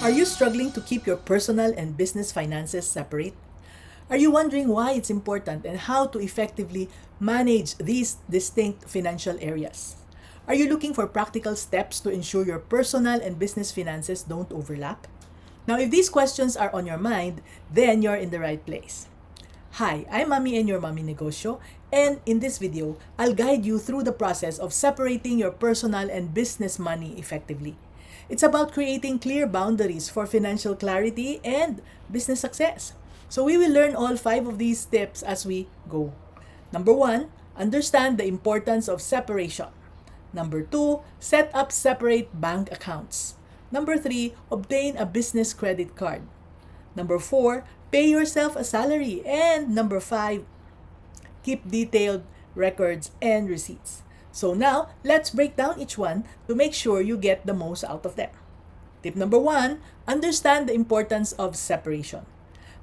Are you struggling to keep your personal and business finances separate? Are you wondering why it's important and how to effectively manage these distinct financial areas? Are you looking for practical steps to ensure your personal and business finances don't overlap? Now, if these questions are on your mind, then you're in the right place. Hi, I'm Mami and your Mami Negosyo, and in this video, I'll guide you through the process of separating your personal and business money effectively. It's about creating clear boundaries for financial clarity and business success. So we will learn all 5 of these tips as we go. Number 1, understand the importance of separation. Number 2, set up separate bank accounts. Number 3, obtain a business credit card. Number 4, pay yourself a salary. And number 5, keep detailed records and receipts. So now, let's break down each one to make sure you get the most out of them. Tip number 1, understand the importance of separation.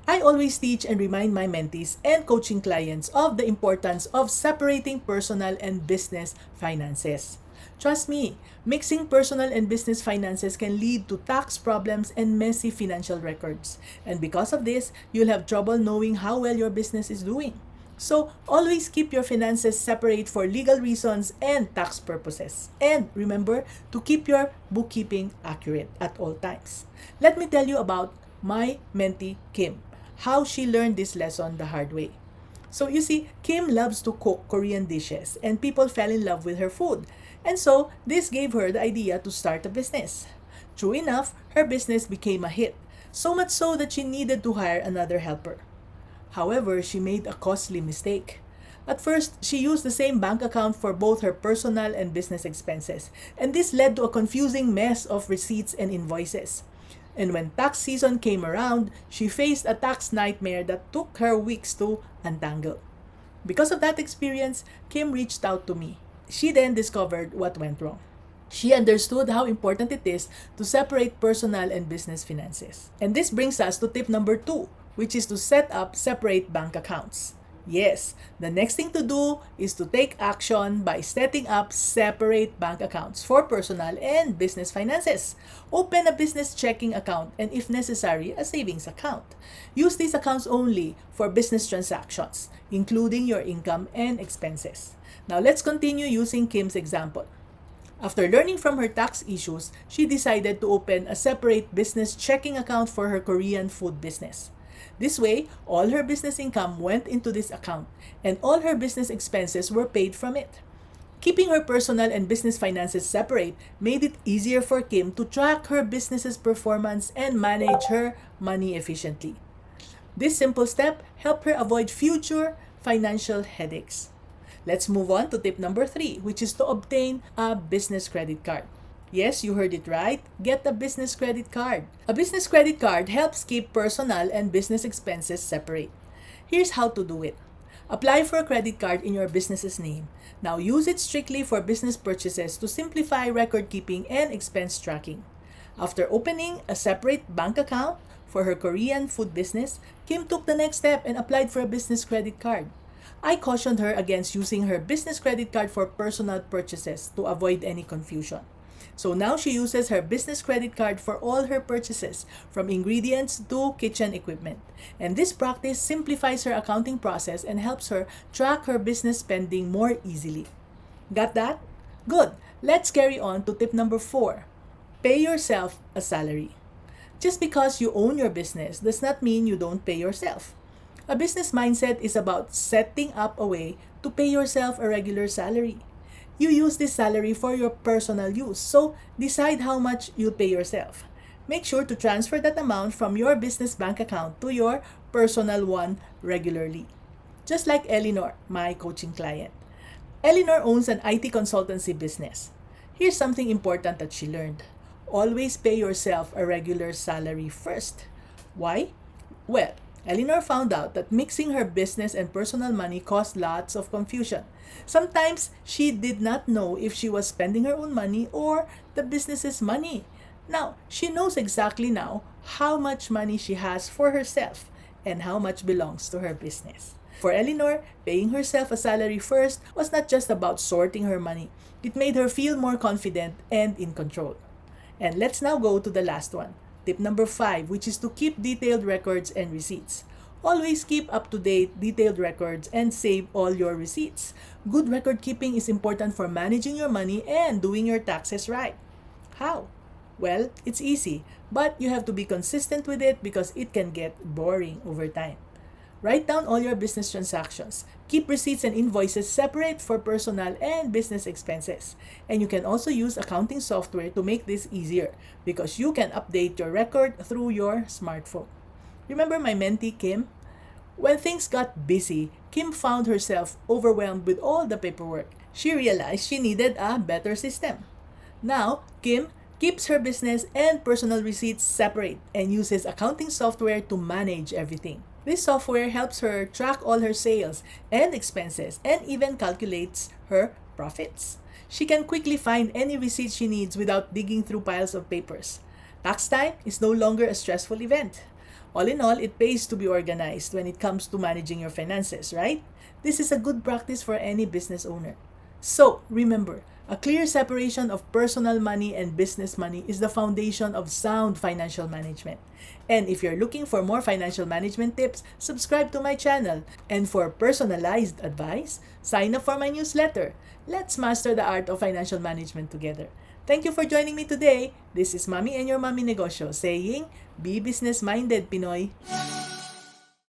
I always teach and remind my mentees and coaching clients of the importance of separating personal and business finances. Trust me, mixing personal and business finances can lead to tax problems and messy financial records. And because of this, you'll have trouble knowing how well your business is doing. So, always keep your finances separate for legal reasons and tax purposes. And remember to keep your bookkeeping accurate at all times. Let me tell you about my mentee, Kim, how she learned this lesson the hard way. So, you see, Kim loves to cook Korean dishes and people fell in love with her food. And so, this gave her the idea to start a business. True enough, her business became a hit, so much so that she needed to hire another helper. However, she made a costly mistake. At first, she used the same bank account for both her personal and business expenses, and this led to a confusing mess of receipts and invoices. And when tax season came around, she faced a tax nightmare that took her weeks to untangle. Because of that experience, Kim reached out to me. She then discovered what went wrong. She understood how important it is to separate personal and business finances. And this brings us to tip number 2, which is to set up separate bank accounts. Yes, the next thing to do is to take action by setting up separate bank accounts for personal and business finances. Open a business checking account and, if necessary, a savings account. Use these accounts only for business transactions, including your income and expenses. Now, let's continue using Kim's example. After learning from her tax issues, she decided to open a separate business checking account for her Korean food business. This way, all her business income went into this account, and all her business expenses were paid from it. Keeping her personal and business finances separate made it easier for Kim to track her business's performance and manage her money efficiently. This simple step helped her avoid future financial headaches. Let's move on to tip number 3, which is to obtain a business credit card. Yes, you heard it right. Get a business credit card. A business credit card helps keep personal and business expenses separate. Here's how to do it. Apply for a credit card in your business's name. Now use it strictly for business purchases to simplify record keeping and expense tracking. After opening a separate bank account for her Korean food business, Kim took the next step and applied for a business credit card. I cautioned her against using her business credit card for personal purchases to avoid any confusion. So now she uses her business credit card for all her purchases, from ingredients to kitchen equipment. And this practice simplifies her accounting process and helps her track her business spending more easily. Got that? Good. Let's carry on to tip number 4. Pay yourself a salary. Just because you own your business does not mean you don't pay yourself. A business mindset is about setting up a way to pay yourself a regular salary. You use this salary for your personal use, so decide how much you'll pay yourself. Make sure to transfer that amount from your business bank account to your personal one regularly. Just like Eleanor, my coaching client. Eleanor owns an IT consultancy business. Here's something important that she learned. Always pay yourself a regular salary first. Why? Well, Eleanor found out that mixing her business and personal money caused lots of confusion. Sometimes she did not know if she was spending her own money or the business's money. Now, she knows exactly now how much money she has for herself and how much belongs to her business. For Eleanor, paying herself a salary first was not just about sorting her money. It made her feel more confident and in control. And let's now go to the last one, tip number 5, which is to keep detailed records and receipts. Always keep up-to-date, detailed records and save all your receipts. Good record keeping is important for managing your money and doing your taxes right. How? Well, it's easy, but you have to be consistent with it because it can get boring over time. Write down all your business transactions. Keep receipts and invoices separate for personal and business expenses. And you can also use accounting software to make this easier because you can update your record through your smartphone. Remember my mentee Kim? When things got busy, Kim found herself overwhelmed with all the paperwork. She realized she needed a better system. Now, Kim keeps her business and personal receipts separate and uses accounting software to manage everything. This software helps her track all her sales and expenses and even calculates her profits. She can quickly find any receipt she needs without digging through piles of papers. Tax time is no longer a stressful event. All in all, it pays to be organized when it comes to managing your finances, right? This is a good practice for any business owner. So, remember, a clear separation of personal money and business money is the foundation of sound financial management. And if you're looking for more financial management tips, subscribe to my channel. And for personalized advice, sign up for my newsletter. Let's master the art of financial management together. Thank you for joining me today. This is Mommy and your Mommy Negosyo saying, be business-minded, Pinoy.